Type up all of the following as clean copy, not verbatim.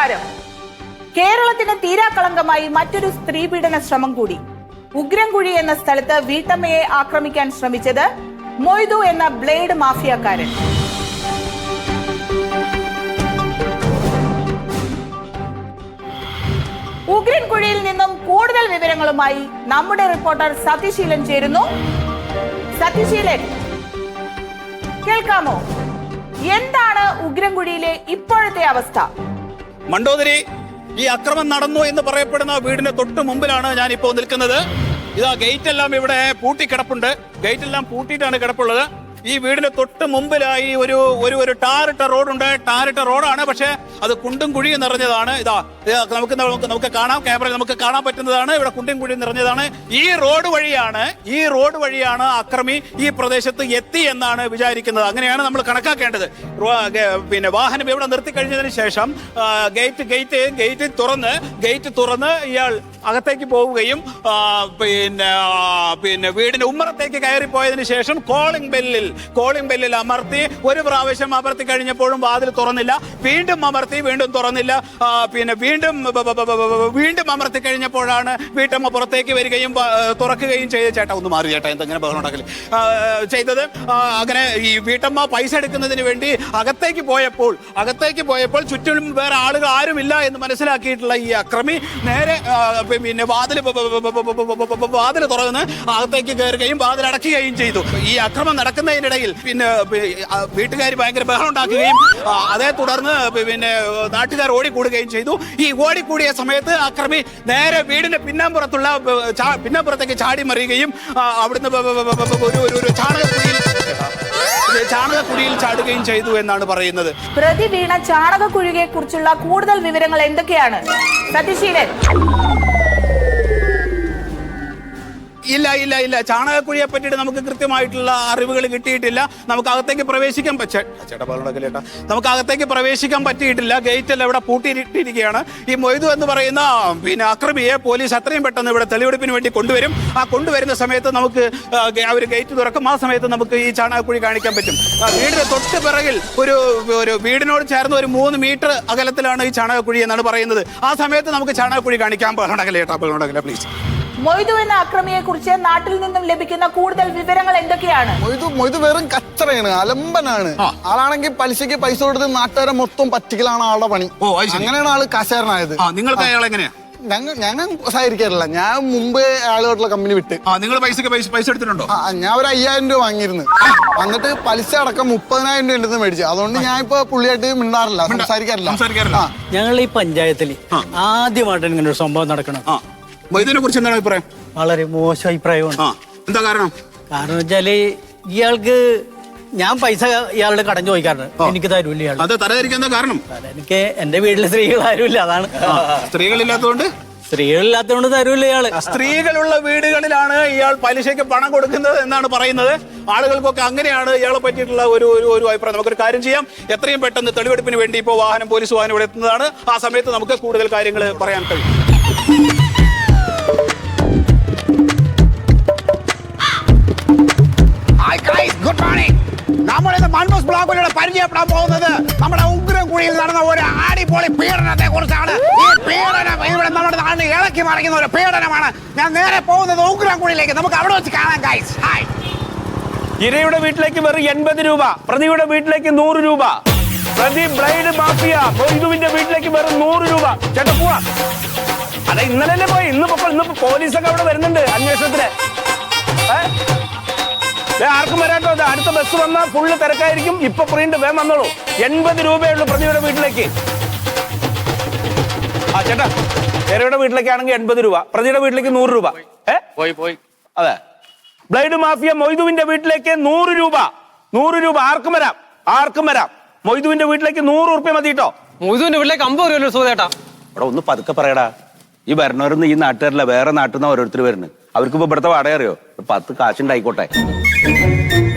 പ്രതികാരം. കേരളത്തിന് തീരാക്കളങ്കമായി മറ്റൊരു സ്ത്രീപീഡന ശ്രമം കൂടി. ഉഗ്രൻകുഴി എന്ന സ്ഥലത്ത് വീട്ടമ്മയെ ആക്രമിക്കാൻ ശ്രമിച്ചത് മൊയ്തു എന്ന ബ്ലേഡ് മാഫിയക്കാരൻ. ഉഗ്രൻകുഴിയിൽ നിന്നും കൂടുതൽ വിവരങ്ങളുമായി നമ്മുടെ റിപ്പോർട്ടർ സത്യശീലൻ ചേരുന്നു. സത്യശീലൻ, കേൾക്കാമോ? എന്താണ് ഉഗ്രൻകുഴിയിലെ ഇപ്പോഴത്തെ അവസ്ഥ? മണ്ടോദരി, ഈ അക്രമം നടന്നു എന്ന് പറയപ്പെടുന്ന വീടിന്റെ തൊട്ട് മുമ്പിലാണ് ഞാൻ ഇപ്പോൾ നിൽക്കുന്നത്. ഇതാ ഗേറ്റ് എല്ലാം ഇവിടെ പൂട്ടിക്കിടപ്പുണ്ട്. ഗേറ്റ് എല്ലാം പൂട്ടിയിട്ടാണ് കിടപ്പുള്ളത്. ഈ വീടിന്റെ തൊട്ട് മുമ്പിലായി ഒരു ടാറിട്ട റോഡുണ്ട്. ടാറിട്ട റോഡാണ്, പക്ഷെ അത് കുണ്ടും കുഴിയും നിറഞ്ഞതാണ്. ഇതാ നമുക്ക് കാണാം, ക്യാമറയിൽ നമുക്ക് കാണാൻ പറ്റുന്നതാണ്. ഇവിടെ കുണ്ടും കുഴിയും നിറഞ്ഞതാണ്. ഈ റോഡ് വഴിയാണ് അക്രമി ഈ പ്രദേശത്ത് എത്തി എന്നാണ് വിചാരിക്കുന്നത്. അങ്ങനെയാണ് നമ്മൾ കണക്കാക്കേണ്ടത്. പിന്നെ വാഹനം ഇവിടെ നിർത്തി കഴിഞ്ഞതിന് ശേഷം ഗേറ്റ് തുറന്ന് ഇയാൾ അകത്തേക്ക് പോവുകയും പിന്നെ വീടിന്റെ ഉമ്മറത്തേക്ക് കയറിപ്പോയതിനു ശേഷം കോളിംഗ് ബെല്ലിൽ അമർത്തി ഒരു പ്രാവശ്യം അമർത്തി കഴിഞ്ഞപ്പോഴും വാതിൽ തുറന്നില്ല. വീണ്ടും അമർത്തി, വീണ്ടും തുറന്നില്ല. പിന്നെ വീണ്ടും അമർത്തി കഴിഞ്ഞപ്പോഴാണ് വീട്ടമ്മ പുറത്തേക്ക് വരികയും തുറക്കുകയും ചെയ്ത് ചേട്ടാ ഒന്ന് മാറി ചേട്ടാ എന്തെങ്ങനെ ബഹളം ഉണ്ടാക്കല് ചെയ്തത്. അങ്ങനെ ഈ വീട്ടമ്മ പൈസ എടുക്കുന്നതിന് വേണ്ടി അകത്തേക്ക് പോയപ്പോൾ ചുറ്റും വേറെ ആളുകൾ ആരുമില്ല എന്ന് മനസ്സിലാക്കിയിട്ടുള്ള ഈ അക്രമി നേരെ പിന്നെ വാതിൽ തുറന്ന് അകത്തേക്ക് കയറുകയും വാതിൽ അടയ്ക്കുകയും ചെയ്തു. ഈ അക്രമം നടക്കുന്നതിനിടയിൽ പിന്നെ വീട്ടുകാർ ഭയങ്കര ബഹളം ഉണ്ടാക്കുകയും അതേ തുടർന്ന് പിന്നെ നാട്ടുകാർ ഓടിക്കൂടുകയും ചെയ്തു. ഈ ഓടിക്കൂടിയ സമയത്ത് അക്രമി നേരെ വീടിന്റെ പിന്നാമ്പുറത്തേക്ക് ചാടി മറിയുകയും അവിടുന്ന് ഒരു ചാണകക്കുഴിയിൽ ചാടുകയും ചെയ്തു എന്നാണ് പറയുന്നത്. പ്രതി വീണ ചാണകക്കുഴിയെ കുറിച്ചുള്ള കൂടുതൽ വിവരങ്ങൾ എന്തൊക്കെയാണ് സത്യശീലൻ? ഇല്ല ചാണകക്കുഴിയെ പറ്റിയിട്ട് നമുക്ക് കൃത്യമായിട്ടുള്ള അറിവുകൾ കിട്ടിയിട്ടില്ല. നമുക്ക് അകത്തേക്ക് പ്രവേശിക്കാൻ പറ്റിയിട്ടില്ല. ഗേറ്റ് എല്ലാം ഇവിടെ പൂട്ടിയിട്ടിരിക്കുകയാണ്. ഈ മൊയ്തു എന്ന് പറയുന്ന പിന്നെ അക്രമിയെ പോലീസ് അത്രയും പെട്ടെന്ന് ഇവിടെ തെളിവെടുപ്പിന് വേണ്ടി കൊണ്ടുവരും. ആ കൊണ്ടുവരുന്ന സമയത്ത് നമുക്ക് അവർ ഗേറ്റ് തുറക്കും. ആ സമയത്ത് നമുക്ക് ഈ ചാണകക്കുഴി കാണിക്കാൻ പറ്റും. വീടിന്റെ തൊട്ട് പിറകിൽ ഒരു വീടിനോട് ചേർന്ന് ഒരു 3 മീറ്റർ അകലത്തിലാണ് ഈ ചാണകക്കുഴി എന്നാണ് പറയുന്നത്. ആ സമയത്ത് നമുക്ക് ചാണകക്കുഴി കാണിക്കാൻ ബഹളം പ്ലീസ്. മൊയ്തു എന്ന അക്രമിയെ കുറിച്ച് നാട്ടിൽ നിന്നും ലഭിക്കുന്ന കൂടുതൽ വിവരങ്ങൾ എന്തൊക്കെയാണ്? മൊയ്തു വെറും കച്ചറയാണ്, അലമ്പനാണ്. ആളാണെങ്കിൽ പലിശക്ക് പൈസ കൊടുത്ത് നാട്ടുകാരെ മൊത്തം പറ്റിക്കലാണ് ആളുടെ പണി. അങ്ങനെയാണ് ആള് കശേരനായത്. നിങ്ങൾക്ക് അയാൾ എങ്ങനെയാ? ഞങ്ങൾ സഹകരിക്കാറില്ല. ഞാൻ മുമ്പ് ആളുമായിട്ടുള്ള കമ്പനി വിട്ട്. നിങ്ങൾ പൈസ എടുത്തിട്ടുണ്ടോ? ഞാൻ ഒരു 5000 രൂപ വാങ്ങിയിരുന്നു. എന്നിട്ട് പലിശ അടക്കം 30,000 രൂപ ഉണ്ടെന്ന് മേടിച്ചു. അതുകൊണ്ട് ഞാൻ ഇപ്പൊ പുള്ളിയായിട്ട് മിണ്ടാറില്ല, സംസാരിക്കാറില്ല. ഞങ്ങൾ ഈ പഞ്ചായത്തിൽ ആദ്യമായിട്ടാണ് ഇങ്ങനെ ഒരു സംഭവം നടക്കണം. മൊയ്തുവിനെ കുറിച്ച് എന്താണ് അഭിപ്രായം? വളരെ മോശം അഭിപ്രായമാണ്. എന്താ കാരണം വെച്ചാല് ഇയാൾക്ക് ഞാൻ പൈസ ഇയാളുടെ കടം ചോദിക്കാറുണ്ട്, എനിക്ക് തരൂല്ല ഇയാൾ. അത് തരാതിരിക്കാൻ കാരണം എനിക്ക് എന്റെ വീട്ടിലെ സ്ത്രീകൾ ആരുമില്ല, അതാണ്. സ്ത്രീകളില്ലാത്തതുകൊണ്ട് തരൂല്ല ഇയാള്. സ്ത്രീകളുള്ള വീടുകളിലാണ് ഇയാൾ പലിശയ്ക്ക് പണം കൊടുക്കുന്നത് എന്നാണ് പറയുന്നത്. ആളുകൾക്കൊക്കെ അങ്ങനെയാണ് ഇയാളെ പറ്റിയിട്ടുള്ള ഒരു അഭിപ്രായം. നമുക്കൊരു കാര്യം ചെയ്യാം, എത്രയും പെട്ടെന്ന് തെളിവെടുപ്പിന് വേണ്ടി ഇപ്പോൾ പോലീസ് വാഹനം ഇവിടെ എത്തുന്നതാണ്. ആ സമയത്ത് നമുക്ക് കൂടുതൽ കാര്യങ്ങൾ പറയാൻ കഴിയും. Good morning. നമ്മളിന്ന് മൺമൂസ് ബ്ലോഗിലൂടെ പരിചയപ്പെടാൻ പോകുന്നത് നമ്മുടെ ഉഗ്രൻകുഴിയിൽ നടന്ന ഒരു അടിപൊളി പീഡനത്തെ കുറിച്ചാണ്. ഈ പീഡനം ഇവിടെ നമ്മുടെ നാടിനെ ഇളക്കി മറിക്കുന്ന ഒരു പീഡനമാണ്. ഞാൻ നേരെ പോകുന്നത് ഉഗ്രൻകുഴിയിലേക്ക്. നമുക്ക് അവിടെ വെച്ച് കാണാം ഗൈസ്. ഹായ്. ഇരയുടെ വീട്ടിലേക്ക് വെറും 80 രൂപ, പ്രതിയുടെ വീട്ടിലേക്ക് 100 രൂപ. പ്രതി ബ്ലേഡ് മാഫിയ മൊയ്തുവിന്റെ വീട്ടിലേക്ക് വെറും 100 രൂപ. ചേട്ടാ പോവാ. അതെ, ഇന്നലെ പോയി. ഇന്നിപ്പോ പോലീസൊക്കെ അവിടെ വരുന്നുണ്ട് അന്വേഷണത്തിന്. ആർക്കും വരാട്ടോ, അടുത്ത ബസ് വന്നാൽ ഫുള്ള് തിരക്കായിരിക്കും. ഇപ്പൊ പ്രിന്റ് വേഗം വന്നോളൂ. 80 രൂപയുള്ളൂ പ്രതിയുടെ വീട്ടിലേക്ക്. ചേട്ടാ, ഇരയുടെ വീട്ടിലേക്കാണെങ്കിൽ 80 രൂപ, പ്രതിയുടെ വീട്ടിലേക്ക് 100 രൂപ. പോയി. അതെ, ബ്ലേഡ് മാഫിയ മൊയ്തുവിന്റെ വീട്ടിലേക്ക് 100 രൂപ. 100 രൂപ ആർക്കും വരാം. മൊയ്തുവിന്റെ വീട്ടിലേക്ക് 100 ഉറുപ്പ്യ മതി കേട്ടോ. മൊയ്തുവിന്റെ വീട്ടിലേക്ക് 50 രൂപ സുഖേട്ടാ. ഇവിടെ ഒന്ന് പതുക്കെ പറയടാ. ഈ വരണവരൊന്നും ഈ നാട്ടുകാരില്ല, വേറെ നാട്ടിൽ നിന്ന് ഓരോരുത്തർ വരുന്നത്. അവർക്ക് ഇപ്പൊ ഇവിടുത്തെ വാടക അറിയോ? 10 കാശുണ്ടായിക്കോട്ടെ.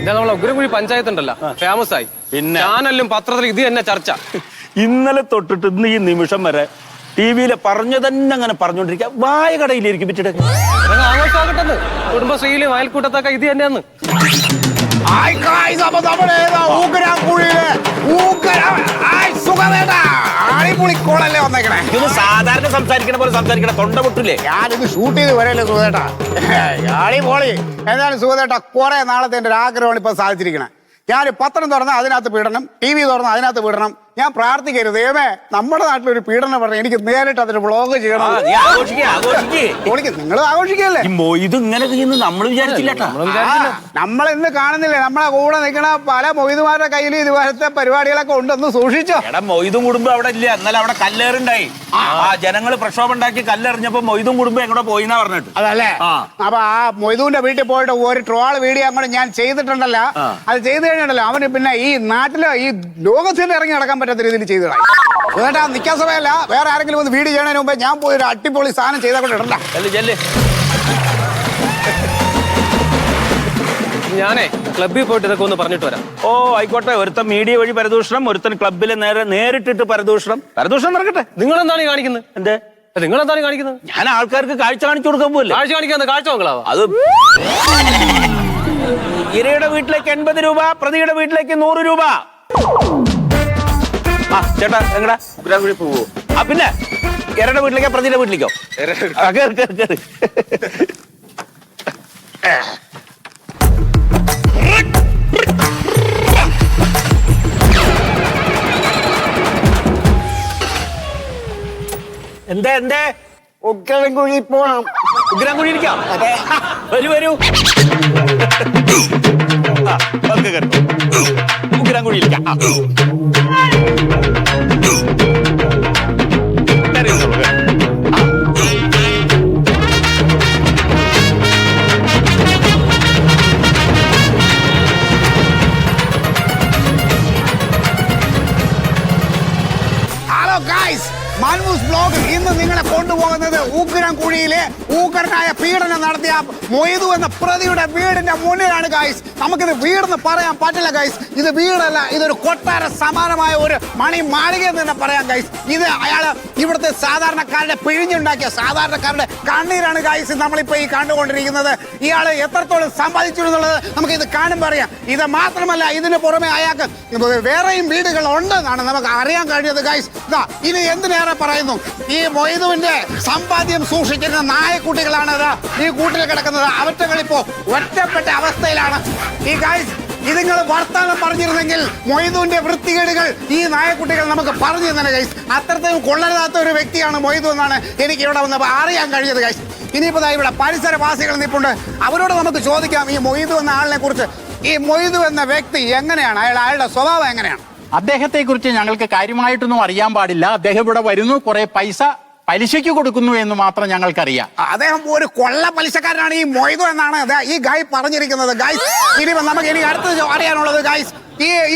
നമ്മളെ ഉഗ്രൻകുഴി പഞ്ചായത്ത് ഉണ്ടല്ലോ, ഫേമസ് ആയി. പിന്നെ ചാനലിലും പത്രത്തിലും ഇത് തന്നെ ചർച്ച. ഇന്നലെ തൊട്ടിട്ട് ഇന്ന് ഈ നിമിഷം വരെ ടിവിയില് പറഞ്ഞു തന്നെ അങ്ങനെ പറഞ്ഞോണ്ടിരിക്കുക. വായ കടയിലിരിക്കും വിറ്റിട്ട് ആഘോഷമാകട്ടെ. കുടുംബശ്രീയിലും അയൽക്കൂട്ടത്തൊക്കെ ഇത് തന്നെയാണ്. അടിപൊളി കോളല്ലേ വന്നേ സാധാരണ സംസാരിക്കണ പോലെ സംസാരിക്കണ തൊണ്ട പൊട്ടില്ലേ? ഞാനിത് ഷൂട്ട് ചെയ്ത് വരല്ലേ സുഖേട്ടാ. യാളി പോളി. എന്നാലും സുഖേട്ടാ കുറെ നാളത്തെ എന്റെ ഒരു ആഗ്രഹമാണ് ഇപ്പൊ സാധിച്ചിരിക്കണേ. ഞാൻ പത്രം തുറന്നാൽ അതിനകത്ത് പീഡനം, TV തുറന്നാൽ അതിനകത്ത് പീഡനം. ഞാൻ പ്രാർത്ഥിക്കരുത് ദൈവമേ നമ്മുടെ നാട്ടിലൊരു പീഡനം പറഞ്ഞ് എനിക്ക് നേരിട്ട് അതിന് വ്ളോഗ് ചെയ്യണം. നിങ്ങൾ ആഘോഷിക്കല്ലേ? ഇത് ഇങ്ങനെ ചെയ്യുന്നു നമ്മൾ വിചാരിച്ചില്ല. നമ്മൾ ഇന്ന് കാണുന്നില്ലേ നമ്മളെ കൂടെ നിൽക്കണ പല മൊയ്തുമാരുടെ കയ്യിൽ ഇതുപോലത്തെ പരിപാടികളൊക്കെ ഉണ്ടെന്ന് സൂക്ഷിച്ചോ. എടാ മൊയ്തും കുടുംബം അവിടെ ഇല്ല. എന്നാലും അവിടെ കല്ലേറുണ്ടായി. ആ ജനങ്ങൾ പ്രക്ഷോഭം ഉണ്ടാക്കി കല്ലെറിഞ്ഞപ്പോ മൊയ്തും കുടുംബം എങ്ങോട്ട് പോയിന്നാ പറഞ്ഞിട്ട്. അതല്ലേ? അപ്പൊ ആ മൊയ്തുവിന്റെ വീട്ടിൽ പോയിട്ട് ഒരു ട്രോൾ വീഡിയോ അങ്ങോട്ട് ഞാൻ ചെയ്തിട്ടുണ്ടല്ലോ. അത് ചെയ്ത് കഴിഞ്ഞിട്ടല്ലോ അവന് പിന്നെ ഈ നാട്ടില് ഈ ലോകത്തിന് ഇറങ്ങി നടക്കാൻ പറ്റാത്ത രീതിയിൽ ചെയ്തതായി. അതുകൊണ്ടാ നിൽക്കാൻ സമയമല്ല. വേറെ ആരെങ്കിലും ഒന്ന് വീഡിയോ ചെയ്യണതിന് മുമ്പേ ഞാൻ പോയി ഒരു അടിപൊളി സാധനം ചെയ്താൽ കൊണ്ട് ഇടണ്ട. ഞാനേ ക്ലബ്ബിൽ പോയിട്ട് ഇതൊക്കെ ഒന്ന് പറഞ്ഞിട്ട് വരാം. ഓ ആയിക്കോട്ടെ. ഒരുത്തൻ മീഡിയ വഴി പരദൂഷണം, ഒരുത്തൻ ക്ലബ്ബിൽ നേരിട്ടിട്ട് പരദൂഷണം നടക്കട്ടെ. നിങ്ങൾ എന്താണ് കാണിക്കുന്നത്? എന്തേ നിങ്ങൾ എന്താണ് കാണിക്കുന്നത്? ഞാൻ ആൾക്കാർക്ക് കാഴ്ച കാണിച്ചു കൊടുക്കാൻ പോലേ. കാഴ്ച കാണിക്കാൻ കാഴ്ച നോക്കളാവോ? അത് ഇരയുടെ വീട്ടിലേക്ക് 80 രൂപ, പ്രതിയുടെ വീട്ടിലേക്ക് 100 രൂപ. ആ ചേട്ടാ എങ്ങടാ? പോവോ? ആ പിന്നെ ഇരയുടെ വീട്ടിലേക്കോ പ്രതിയുടെ വീട്ടിലേക്കോ? എന്തേ ഉഗ്രൻകുഴി പോണം. ഉഗ്രൻകുഴി ഇരിക്കാം. വരൂ ഉഗ്രൻകുഴി ഇരിക്കാം. ഹലോ ഗൈസ്, മാൻമൂസ് ബ്ലോഗ് ഇന്ന് നിങ്ങളെ കൊണ്ടുപോകുന്നത് ഉഗ്രൻകുഴിയിലെ ഉഗ്രനായ പീഡനം നടത്തിയ മൊയ്തു എന്ന പ്രതിയുടെ വീടിന്റെ മുന്നിലാണ് ഗൈസ്. നമുക്കിത് വീടെന്ന് പറയാൻ പറ്റില്ല ഗൈസ്. ഇത് വീടല്ല, ഇതൊരു കൊട്ടാര സമാനമായ ഒരു മണി മാളിക എന്ന് തന്നെ പറയാം ഗൈസ്. ഇത് അയാള് ഇവിടുത്തെ സാധാരണക്കാരുടെ പിഴിഞ്ഞുണ്ടാക്കിയ സാധാരണക്കാരുടെ കണ്ണീരാണ് ഗൈസ് നമ്മളിപ്പോ ഈ കണ്ടുകൊണ്ടിരിക്കുന്നത്. ഇയാള് എത്രത്തോളം സമ്പാദിച്ചു എന്നുള്ളത് നമുക്ക് ഇത് കാണുമ്പോൾ അറിയാം. ഇത് മാത്രമല്ല, ഇതിന് പുറമെ അയാൾക്ക് വേറെയും വീടുകൾ ഉണ്ടെന്നാണ് നമുക്ക് അറിയാൻ കഴിഞ്ഞത് ഗൈസ്. ഇനി എന്തിനേറെ പറയുന്നു, ഈ മൊയ്തുവിന്റെ സമ്പാദ്യം സൂക്ഷിച്ചിരുന്ന നായക്കുട്ടികളാണ് ഈ കൂട്ടിൽ കിടക്കുന്നത്. അവറ്റകളിപ്പോ ഒറ്റപ്പെട്ട അവസ്ഥയിലാണ്. ഈ ഗൈസ് ഇതുങ്ങൾ വർത്താനം പറഞ്ഞിരുന്നെങ്കിൽ മൊയ്തുവിന്റെ വൃത്തികേടുകൾ ഈ നായക്കുട്ടികൾ നമുക്ക് പറഞ്ഞു തന്നെ ഗൈസ്. അത്രയും കൊള്ളരുതാത്ത ഒരു വ്യക്തിയാണ് മൊയ്തു എന്നാണ് എനിക്ക് ഇവിടെ വന്നപ്പോൾ അറിയാൻ കഴിഞ്ഞത് ഗൈസ്. ഇനിയിപ്പോ ഇവിടെ പരിസരവാസികൾ നിൽപ്പുണ്ട്. അവരോട് നമുക്ക് ചോദിക്കാം ഈ മൊയ്തു എന്ന ആളിനെ കുറിച്ച്. ഈ മൊയ്തു എന്ന വ്യക്തി എങ്ങനെയാണ്, അയാളുടെ സ്വഭാവം എങ്ങനെയാണ്? അദ്ദേഹത്തെ കുറിച്ച് ഞങ്ങൾക്ക് കാര്യമായിട്ടൊന്നും അറിയാൻ പാടില്ല. അദ്ദേഹം ഇവിടെ വരുന്നു, കുറെ പൈസ പലിശയ്ക്ക് കൊടുക്കുന്നു എന്ന് മാത്രം ഞങ്ങൾക്കറിയാം. അദ്ദേഹം ഒരു കൊള്ള പലിശക്കാരനാണ് ഈ മൊയ്തു എന്നാണ് ഈ ഗായ് പറഞ്ഞിരിക്കുന്നത് ഗൈസ്. ഇനി നമുക്ക് അടുത്തത് അറിയാനുള്ളത് ഗൈസ്,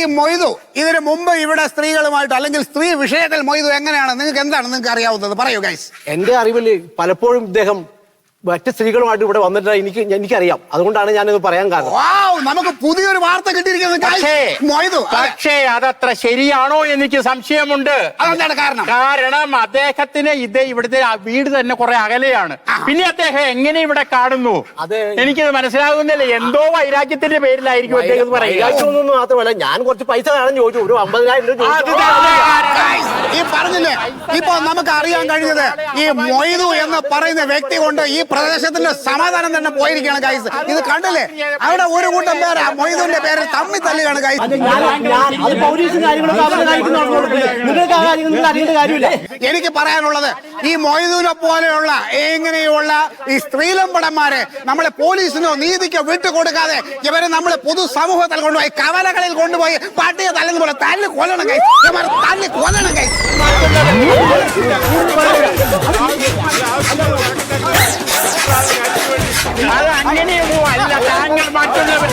ഈ മൊയ്തു ഇതിന് മുമ്പ് ഇവിടെ സ്ത്രീകളുമായിട്ട് അല്ലെങ്കിൽ സ്ത്രീ വിഷയത്തിൽ മൊയ്തു എങ്ങനെയാണ്, നിങ്ങൾക്ക് എന്താണ് നിങ്ങൾക്ക് അറിയാവുന്നത് പറയൂ ഗൈസ്. എന്റെ അറിവിൽ പലപ്പോഴും ഇദ്ദേഹം മറ്റ് സ്ത്രീകളുമായിട്ട് ഇവിടെ വന്നിട്ട് എനിക്കറിയാം. അതുകൊണ്ടാണ് ഞാനിത് പറയാൻ കാരണം. നമുക്ക് പുതിയൊരു വാർത്ത കിട്ടിയിരിക്കുന്നത്. പക്ഷേ അതത്ര ശരിയാണോ എനിക്ക് സംശയമുണ്ട്. അതെന്താണ് കാരണം? കാരണം അദ്ദേഹത്തിന് ഇവിടുത്തെ വീട് തന്നെ കുറെ അകലെയാണ്. പിന്നെ അദ്ദേഹം എങ്ങനെ ഇവിടെ കാണുന്നു എനിക്കത് മനസ്സിലാകുന്നില്ല. എന്തോ വൈരാഗ്യത്തിന്റെ പേരിലായിരിക്കും അദ്ദേഹം പറയുന്നത്. മാത്രമല്ല ഞാൻ കുറച്ച് പൈസ കാണാൻ ചോദിച്ചു, ഒരു 50,000 ഈ പറഞ്ഞില്ലേ, ഇപ്പൊ നമുക്ക് അറിയാൻ കഴിഞ്ഞത് ഈ മൊയ്തു എന്ന് പറയുന്ന വ്യക്തി കൊണ്ട് ഈ പ്രദേശത്തിന്റെ സമാധാനം തന്നെ പോയിരിക്കുകയാണ് ഗൈസ്. ഇത് കണ്ടില്ലേ, അവിടെ ഒരു കൂട്ടം പേര് മൊയ്തുവിന്റെ പേര് തമ്മിൽ തല്ലുകയാണ് ഗൈസ്. എനിക്ക് പറയാനുള്ളത്, ഈ മൊയ്തുവിനെ പോലെയുള്ള എങ്ങനെയുള്ള ഈ സ്ത്രീലമ്പടന്മാരെ നമ്മളെ പോലീസിനോ നീതിക്കോ വിട്ടുകൊടുക്കാതെ ഇവരെ നമ്മളെ പൊതുസമൂഹത്തിൽ കൊണ്ടുപോയി കവലകളിൽ കൊണ്ടുപോയി പട്ടിയെ തല്ലുന്ന പോലെ തല്ലി കൊല്ലണം ഗൈസ്. തല്ലി കൊല്ലണം ഗൈസ്. അത് അങ്ങനെയൊന്നും അല്ല. താങ്കൾ മറ്റുള്ളവർ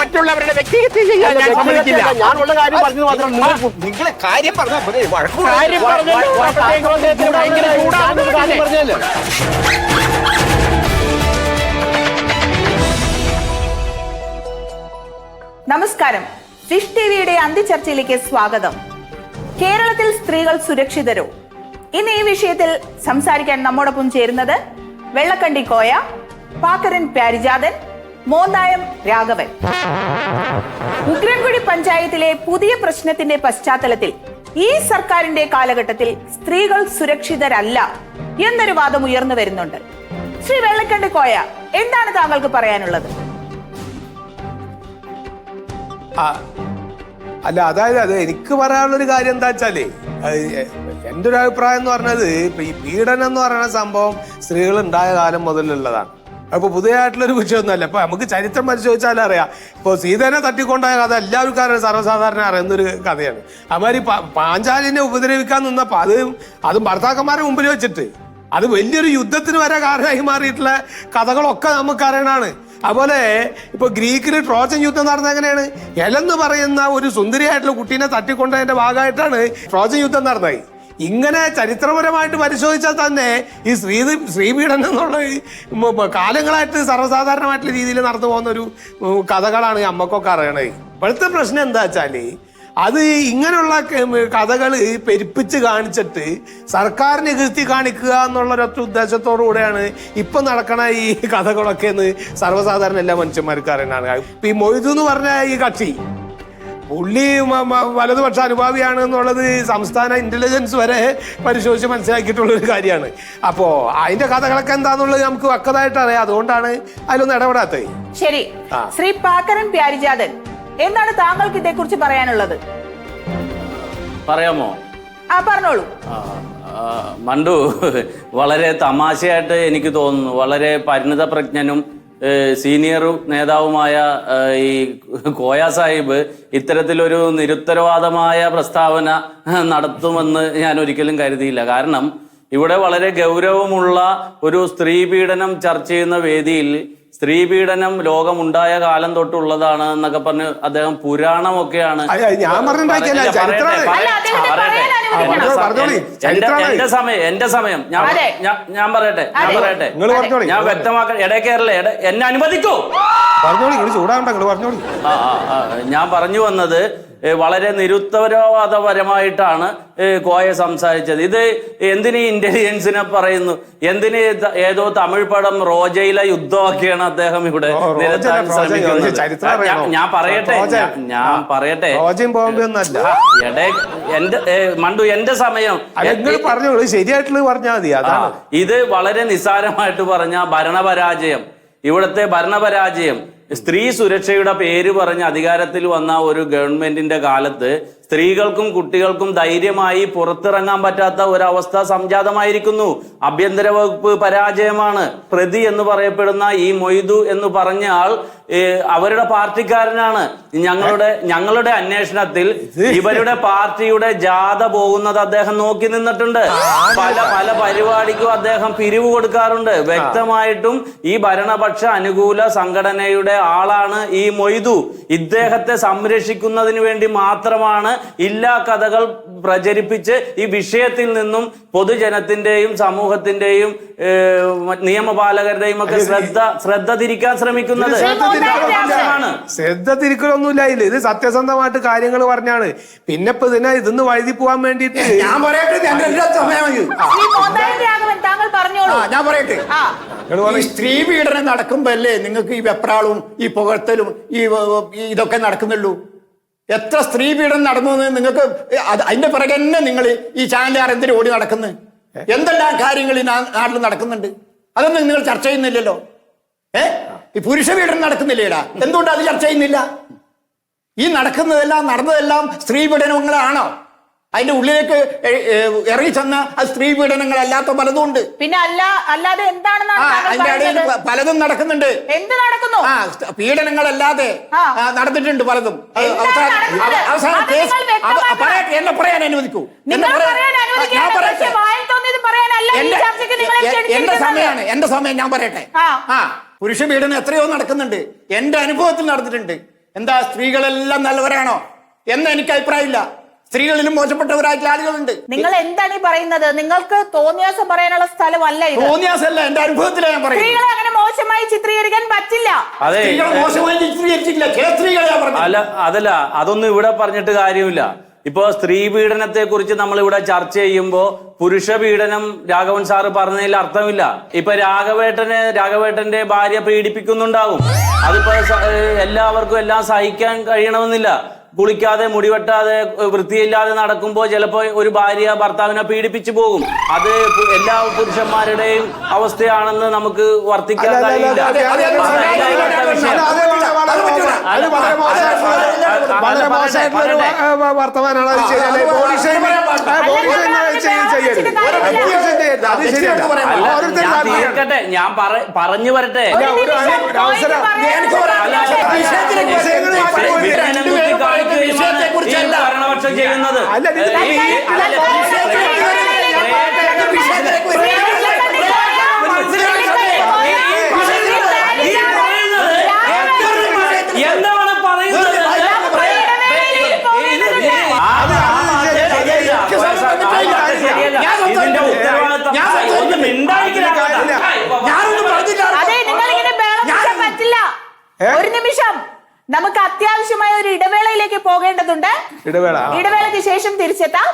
മറ്റുള്ളവരുടെ വ്യക്തിഗത ചെയ്യാൻ ഞാൻ സമ്മതിക്കില്ല. ഞാനുള്ള കാര്യം പറഞ്ഞു മാത്രം നിങ്ങളെ കാര്യം പറഞ്ഞാൽ ഭയങ്കര ചൂടാണെന്ന് പറഞ്ഞല്ലോ. നമസ്കാരം, ഫിഷ് ടിവിയുടെ അന്തിചർച്ചയിലേക്ക് സ്വാഗതം. കേരളത്തിൽ സ്ത്രീകൾ സുരക്ഷിതരോ? ഇന്ന് ഈ വിഷയത്തിൽ സംസാരിക്കാൻ നമ്മോടൊപ്പം ചേരുന്നത് വെള്ളക്കണ്ടി കോയ, പാക്കരൻ പ്യാരിജാതൻ, മോന്തായം രാഘവൻ. ഉഗ്രൻകുഴി പഞ്ചായത്തിലെ പുതിയ പ്രശ്നത്തിന്റെ പശ്ചാത്തലത്തിൽ ഈ സർക്കാരിന്റെ കാലഘട്ടത്തിൽ സ്ത്രീകൾ സുരക്ഷിതരല്ല എന്നൊരു വാദം ഉയർന്നു വരുന്നുണ്ട്. ശ്രീ വെള്ളക്കണ്ടി കോയ, എന്താണ് താങ്കൾക്ക് പറയാനുള്ളത്? അല്ല, അതായത് എനിക്ക് പറയാനുള്ളൊരു കാര്യം എന്താ വെച്ചാല്, എൻ്റെ ഒരു അഭിപ്രായം എന്ന് പറഞ്ഞത് ഇപ്പൊ ഈ പീഡനം എന്ന് പറയുന്ന സംഭവം സ്ത്രീകൾ ഉണ്ടായ കാലം മുതലുള്ളതാണ്. അപ്പൊ പുതിയതായിട്ടുള്ളൊരു വിഷയമൊന്നുമല്ല. ഇപ്പൊ നമുക്ക് ചരിത്രം പരിശോധിച്ചാലും അറിയാം. ഇപ്പൊ സീതേനെ തട്ടിക്കൊണ്ടായ കഥ എല്ലാവർക്കും അറിയാം, സർവ്വസാധാരണ അറിയുന്നൊരു കഥയാണ്. അതുമാതിരി പാഞ്ചാലിനെ ഉപദ്രവിക്കാൻ നിന്നപ്പോ അതും ഭർത്താക്കന്മാരെ മുമ്പിൽ വെച്ചിട്ട് അത് വലിയൊരു യുദ്ധത്തിന് വരെ കാരണമായി മാറിയിട്ടുള്ള കഥകളൊക്കെ നമുക്ക് അറിയണതാണ്. അതുപോലെ ഇപ്പൊ ഗ്രീക്കില് ട്രോജൻ യുദ്ധം നടന്നത് എങ്ങനെയാണ്? എലെന്ന് പറയുന്ന ഒരു സുന്ദരിയായിട്ടുള്ള കുട്ടീനെ തട്ടിക്കൊണ്ടതിന്റെ ഭാഗമായിട്ടാണ് ട്രോജൻ യുദ്ധം നടന്നത്. ഇങ്ങനെ ചരിത്രപരമായിട്ട് പരിശോധിച്ചാൽ തന്നെ ഈ സ്ത്രീപീഡനം എന്നുള്ള കാലങ്ങളായിട്ട് സർവ്വസാധാരണമായിട്ടുള്ള രീതിയിൽ നടന്നു പോകുന്ന ഒരു കഥകളാണ് അമ്മക്കൊക്കെ അറിയണത്. ഇപ്പോഴത്തെ പ്രശ്നം എന്താ വെച്ചാല് അത് ഇങ്ങനെയുള്ള കഥകൾ പെരുപ്പിച്ച് കാണിച്ചിട്ട് സർക്കാരിനെ കീർത്തി കാണിക്കുക എന്നുള്ളൊരൊറ്റ ഉദ്ദേശത്തോടു കൂടെയാണ് ഇപ്പൊ നടക്കണ ഈ കഥകളൊക്കെ എന്ന് സർവ്വസാധാരണ എല്ലാ മനുഷ്യന്മാർക്ക് അറിയണതാണ്. ഇപ്പൊ ഈ മൊയ്തു എന്ന് പറഞ്ഞ ഈ കക്ഷി പുള്ളി വലതുപക്ഷ അനുഭാവിയാണ് എന്നുള്ളത് സംസ്ഥാന ഇന്റലിജൻസ് വരെ പരിശോധിച്ച് മനസ്സിലാക്കിയിട്ടുള്ളൊരു കാര്യമാണ്. അപ്പോ അതിന്റെ കഥകളൊക്കെ എന്താന്നുള്ളത് നമുക്ക് വക്കതായിട്ട് അറിയാം. അതുകൊണ്ടാണ് അതിലൊന്നും ഇടപെടാത്തത്. ശരി, ശ്രീ പാക്കരൻ പ്യാരിജാതൻ, എന്താണ് താങ്കൾക്ക് ഇതേക്കുറിച്ച് പറയാനുള്ളത്? പറയാമോ? പറഞ്ഞോളൂ. മണ്ടു, വളരെ തമാശയായിട്ട് എനിക്ക് തോന്നുന്നു. വളരെ പരിണിത പ്രജ്ഞനും സീനിയർ നേതാവുമായ ഈ കോയ സാഹിബ് ഇത്തരത്തിലൊരു നിരുത്തരവാദമായ പ്രസ്താവന നടത്തുമെന്ന് ഞാൻ ഒരിക്കലും കരുതിയില്ല. കാരണം ഇവിടെ വളരെ ഗൗരവമുള്ള ഒരു സ്ത്രീ പീഡനം ചർച്ച ചെയ്യുന്ന വേദിയിൽ സ്ത്രീപീഡനം ലോകമുണ്ടായ കാലം തൊട്ടുള്ളതാണ് എന്നൊക്കെ പറഞ്ഞ് അദ്ദേഹം പുരാണമൊക്കെയാണ്. എന്റെ സമയം ഞാൻ പറയട്ടെ ഞാൻ വ്യക്തമാക്കാൻ ഇടയ്ക്കേറല്ലേ, എന്നെ അനുവദിക്കൂ. ഞാൻ പറഞ്ഞു വന്നത് വളരെ നിരുത്തരവാദപരമായിട്ടാണ് കോയ സംസാരിച്ചത്. ഇത് എന്തിന് ഇന്റലിജൻസിനെ പറയുന്നു, എന്തിന് ഏതോ തമിഴ് പടം റോജയിലെ യുദ്ധമൊക്കെയാണ് അദ്ദേഹം ഇവിടെ നിരത്താൻ ശ്രമിക്കുന്നത്. ഞാൻ പറയട്ടെ മണ്ടു, എന്റെ സമയം ശരിയായിട്ടുള്ള പറഞ്ഞാൽ മതി. ഇത് വളരെ നിസ്സാരമായിട്ട് പറഞ്ഞ ഭരണപരാജയം, ഇവിടുത്തെ ഭരണപരാജയം, സ്ത്രീ സുരക്ഷയുടെ പേര് പറഞ്ഞ് അധികാരത്തിൽ വന്ന ഒരു ഗവൺമെന്റിന്റെ കാലത്ത് സ്ത്രീകൾക്കും കുട്ടികൾക്കും ധൈര്യമായി പുറത്തിറങ്ങാൻ പറ്റാത്ത ഒരവസ്ഥ സംജാതമായിരിക്കുന്നു. ആഭ്യന്തര വകുപ്പ് പരാജയമാണ്. പ്രതി എന്ന് പറയപ്പെടുന്ന ഈ മൊയ്തു എന്ന് പറഞ്ഞ ആൾ അവരുടെ പാർട്ടിക്കാരനാണ്. ഞങ്ങളുടെ അന്വേഷണത്തിൽ ഇവരുടെ പാർട്ടിയുടെ ജാഥ പോകുന്നത് അദ്ദേഹം നോക്കി നിന്നിട്ടുണ്ട്. പല പരിപാടിക്കും അദ്ദേഹം പിരിവ് കൊടുക്കാറുണ്ട്. വ്യക്തമായിട്ടും ഈ ഭരണപക്ഷ അനുകൂല സംഘടനയുടെ ആളാണ് ഈ മൊയ്തു. ഇദ്ദേഹത്തെ സംരക്ഷിക്കുന്നതിന് വേണ്ടി മാത്രമാണ് ഇല്ലാ കഥകൾ പ്രചരിപ്പിച്ച് ഈ വിഷയത്തിൽ നിന്നും പൊതുജനത്തിന്റെയും സമൂഹത്തിന്റെയും നിയമപാലകരുടെയും ഒക്കെ ശ്രദ്ധ തിരിക്കാൻ ശ്രമിക്കുന്നത്. ശ്രദ്ധ തിരിക്കലൊന്നുമില്ല. ഇത് സത്യസന്ധമായിട്ട് കാര്യങ്ങൾ പറഞ്ഞാണ്. പിന്നെ ഇപ്പൊ ഇതൊന്ന് വഴുതി പോവാൻ വേണ്ടിട്ട് ഞാൻ പറയട്ടെ, ഞാൻ പറയട്ടെ, ഈ സ്ത്രീ പീഡനം നടക്കുമ്പോ അല്ലേ നിങ്ങൾക്ക് ഈ വെപ്രാളും ഈ പുകഴ്ത്തലും ഇതൊക്കെ നടക്കുന്നുള്ളൂ. എത്ര സ്ത്രീ പീഡനം നടന്നു എന്ന് നിങ്ങൾക്ക് അതിന്റെ പിറകെ തന്നെ നിങ്ങൾ ഈ ചാനലുകാർ എന്തിനു ഓടി നടക്കുന്നു? എന്തെല്ലാം കാര്യങ്ങൾ ഈ നാട്ടിൽ നടക്കുന്നുണ്ട്, അതൊന്നും നിങ്ങൾ ചർച്ച ചെയ്യുന്നില്ലല്ലോ. ഈ പുരുഷ പീഡനം നടക്കുന്നില്ലേടാ, എന്തുകൊണ്ട് അത് ചർച്ച ചെയ്യുന്നില്ല? ഈ നടന്നതെല്ലാം സ്ത്രീ പീഡനങ്ങളാണോ? അതിന്റെ ഉള്ളിലേക്ക് ഇറങ്ങി ചെന്ന അത് സ്ത്രീ പീഡനങ്ങളല്ലാത്ത പലതും ഉണ്ട്. പിന്നെ അല്ലാതെ എന്താണെന്നാണ് അതിന്റെ ഇടയിൽ പലതും നടക്കുന്നുണ്ട്. എന്ത് നടക്കുന്നു? പീഡനങ്ങളല്ലാതെ നടന്നിട്ടുണ്ട് പലതും. അവസാനം പറയട്ടെ, എന്നെ പറയാൻ അനുവദിക്കൂ. എന്റെ സമയം ഞാൻ പറയട്ടെ. പുരുഷ പീഡനം എത്രയോ നടക്കുന്നുണ്ട്, എന്റെ അനുഭവത്തിൽ നടന്നിട്ടുണ്ട്. എന്താ സ്ത്രീകളെല്ലാം നല്ലവരാണോ എന്ന് എനിക്ക് അഭിപ്രായമില്ല. സ്ത്രീകളിലും മോശപ്പെട്ടവരായിട്ടുള്ള ആളുകളുണ്ട്. നിങ്ങൾ എന്താണ് ഈ പറയുന്നത്? നിങ്ങൾക്ക് തോന്നിയാസം പറയാനുള്ള സ്ഥലമല്ല ഇത്. തോന്നിയാസല്ല, എന്റെ അനുഭവത്തിലാണ് ഞാൻ പറയുന്നത്. സ്ത്രീകളെ അങ്ങനെ മോശമായി ചിത്രീകരിക്കാൻ പറ്റില്ല. സ്ത്രീകളെ മോശമായി ചിത്രീകരിച്ചിട്ടില്ല, സ്ത്രീകളെ അതല്ല, അതൊന്നും ഇവിടെ പറഞ്ഞിട്ട് കാര്യമില്ല. ഇപ്പോ സ്ത്രീ പീഡനത്തെ കുറിച്ച് നമ്മൾ ഇവിടെ ചർച്ച ചെയ്യുമ്പോൾ പുരുഷ പീഡനം രാഘവൻ സാറ് പറഞ്ഞതിൽ അർത്ഥമില്ല. ഇപ്പൊ രാഘവേട്ടന്റെ ഭാര്യ പീഡിപ്പിക്കുന്നുണ്ടാവും. അതിപ്പോ എല്ലാവർക്കും എല്ലാം സഹിക്കാൻ കഴിയണമെന്നില്ല. കുളിക്കാതെ മുടിവെട്ടാതെ വൃത്തിയില്ലാതെ നടക്കുമ്പോൾ ചിലപ്പോൾ ഒരു ഭാര്യ ഭർത്താവിനെ പീഡിപ്പിച്ചു പോകും. അത് എല്ലാ പുരുഷന്മാരുടെയും അവസ്ഥയാണെന്ന് നമുക്ക് വർത്തിക്കാൻ കഴിയില്ല. വർത്തമാനാണ് തീർക്കട്ടെ, ഞാൻ പറഞ്ഞു വരട്ടെ. ഭരണപക്ഷം ചെയ്യുന്നത് എന്താണ് പറയുന്നത്? ഇതിന്റെ ഉത്തരവാദിത്തം ഒന്നും പറ്റില്ല. ഒരു നിമിഷം, നമുക്ക് അത്യാവശ്യമായ ഒരു ഇടവേളയിലേക്ക് പോകേണ്ടതുണ്ട്. ഇടവേളയ്ക്ക് ശേഷം തിരിച്ചെത്താം.